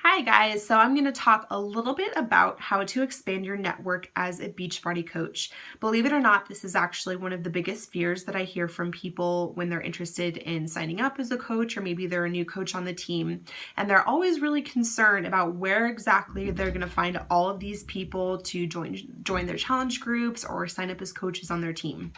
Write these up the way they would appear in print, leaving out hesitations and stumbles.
Hi guys, so I'm going to talk a little bit about how to expand your network as a Beachbody coach. Believe it or not, this is actually one of the biggest fears that I hear from people when they're interested in signing up as a coach, or maybe they're a new coach on the team. And they're always really concerned about where exactly they're going to find all of these people to join their challenge groups or sign up as coaches on their team.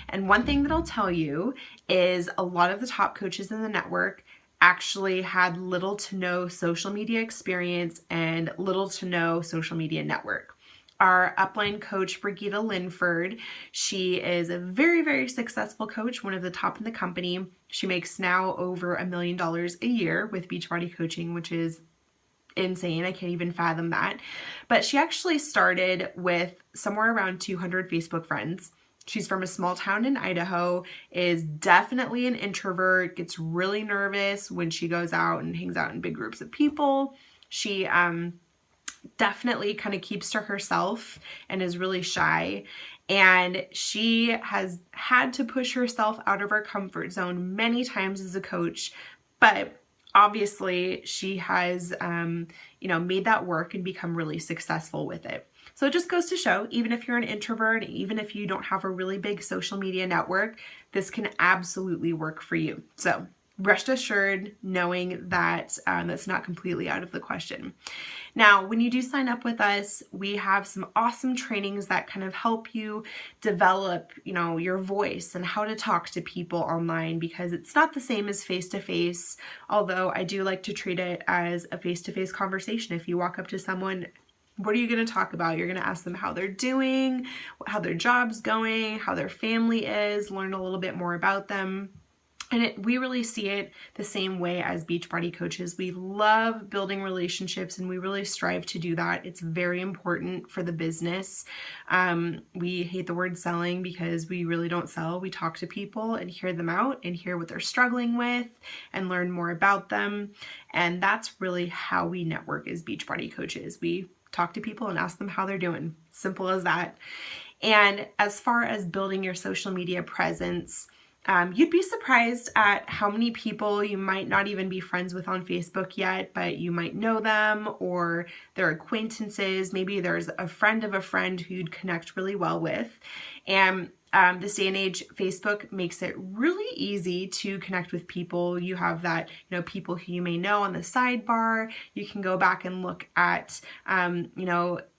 And one thing that I'll tell you is a lot of the top coaches in the network actually had little to no social media experience and little to no social media network. Our upline coach, Brigitte Linford, she is a very, very successful coach, one of the top in the company. She makes now over $1 million a year with Beachbody coaching, which is insane. I can't even fathom that. But she actually started with somewhere around 200 Facebook friends. She's from a small town in Idaho, is definitely an introvert, gets really nervous when she goes out and hangs out in big groups of people. She definitely kind of keeps to herself and is really shy. And she has had to push herself out of her comfort zone many times as a coach, but obviously she has, made that work and become really successful with it. So it just goes to show, even if you're an introvert, even if you don't have a really big social media network, this can absolutely work for you. So rest assured knowing that that's not completely out of the question. Now, when you do sign up with us, we have some awesome trainings that kind of help you develop, your voice and how to talk to people online, because it's not the same as face-to-face, although I do like to treat it as a face-to-face conversation. If you walk up to someone, what are you going to talk about? You're going to ask them how they're doing, how their job's going, how their family is, learn a little bit more about them. And we really see it the same way as Beachbody coaches. We love building relationships and we really strive to do that. It's very important for the business. We hate the word selling because we really don't sell. We talk to people and hear them out and hear what they're struggling with and learn more about them. And that's really how we network as Beachbody coaches. We talk to people and ask them how they're doing. Simple as that. And as far as building your social media presence, you'd be surprised at how many people you might not even be friends with on Facebook yet, but you might know them or they're acquaintances. Maybe there's a friend of a friend who you'd connect really well with. And this day and age, Facebook makes it really easy to connect with people. You have that, people who you may know on the sidebar. You can go back and look at,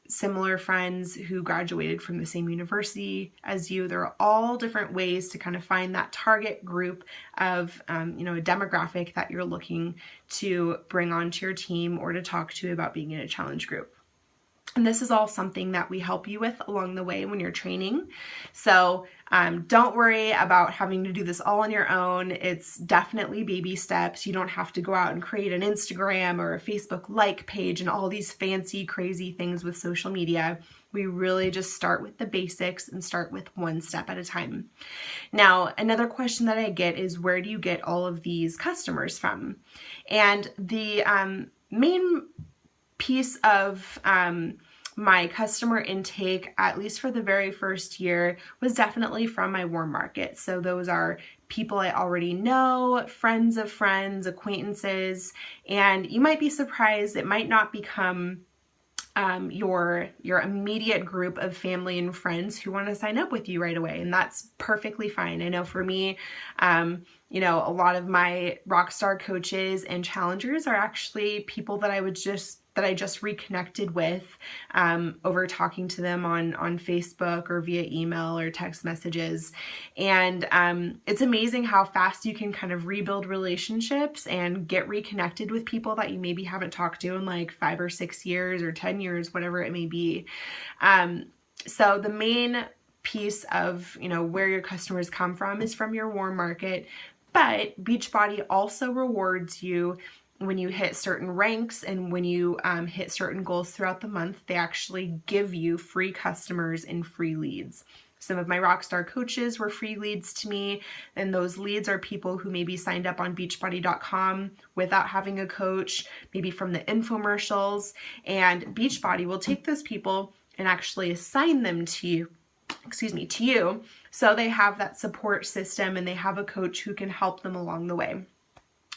similar friends who graduated from the same university as you. There are all different ways to kind of find that target group of, a demographic that you're looking to bring onto your team or to talk to about being in a challenge group. And this is all something that we help you with along the way when you're training. So don't worry about having to do this all on your own. It's definitely baby steps. You don't have to go out and create an Instagram or a Facebook like page and all these fancy, crazy things with social media. We really just start with the basics and start with one step at a time. Now, another question that I get is, where do you get all of these customers from? And the main piece of my customer intake, at least for the very first year, was definitely from my warm market. So those are people I already know, friends of friends, acquaintances, and you might be surprised, it might not become your immediate group of family and friends who want to sign up with you right away. And that's perfectly fine. I know for me, a lot of my rockstar coaches and challengers are actually people that I just reconnected with over talking to them on Facebook or via email or text messages. And it's amazing how fast you can kind of rebuild relationships and get reconnected with people that you maybe haven't talked to in like 5 or 6 years or 10 years, whatever it may be. So the main piece of, where your customers come from is from your warm market, but Beachbody also rewards you when you hit certain ranks and when you hit certain goals throughout the month. They actually give you free customers and free leads. Some of my rockstar coaches were free leads to me, and those leads are people who maybe signed up on beachbody.com without having a coach, maybe from the infomercials, and Beachbody will take those people and actually assign them to you, so they have that support system and they have a coach who can help them along the way.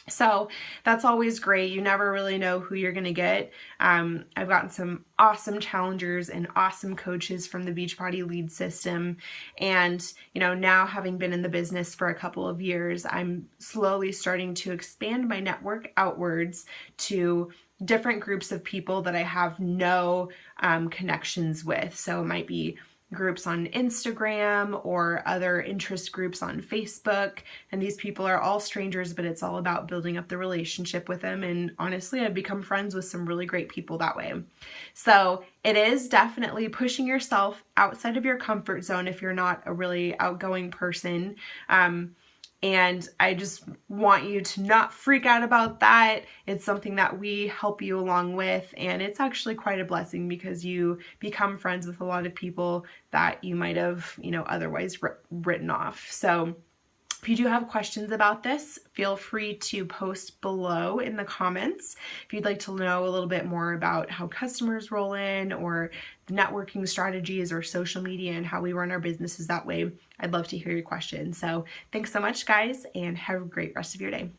So that's always great. You never really know who you're going to get. I've gotten some awesome challengers and awesome coaches from the Beachbody lead system. And, now having been in the business for a couple of years, I'm slowly starting to expand my network outwards to different groups of people that I have no connections with. So it might be groups on Instagram or other interest groups on Facebook. And these people are all strangers, but it's all about building up the relationship with them. And honestly, I've become friends with some really great people that way. So it is definitely pushing yourself outside of your comfort zone if you're not a really outgoing person. And I just want you to not freak out about that. It's something that we help you along with. And it's actually quite a blessing because you become friends with a lot of people that you might have, otherwise written off. So if you do have questions about this, feel free to post below in the comments. If you'd like to know a little bit more about how customers roll in or the networking strategies or social media and how we run our businesses that way, I'd love to hear your questions. So thanks so much, guys, and have a great rest of your day.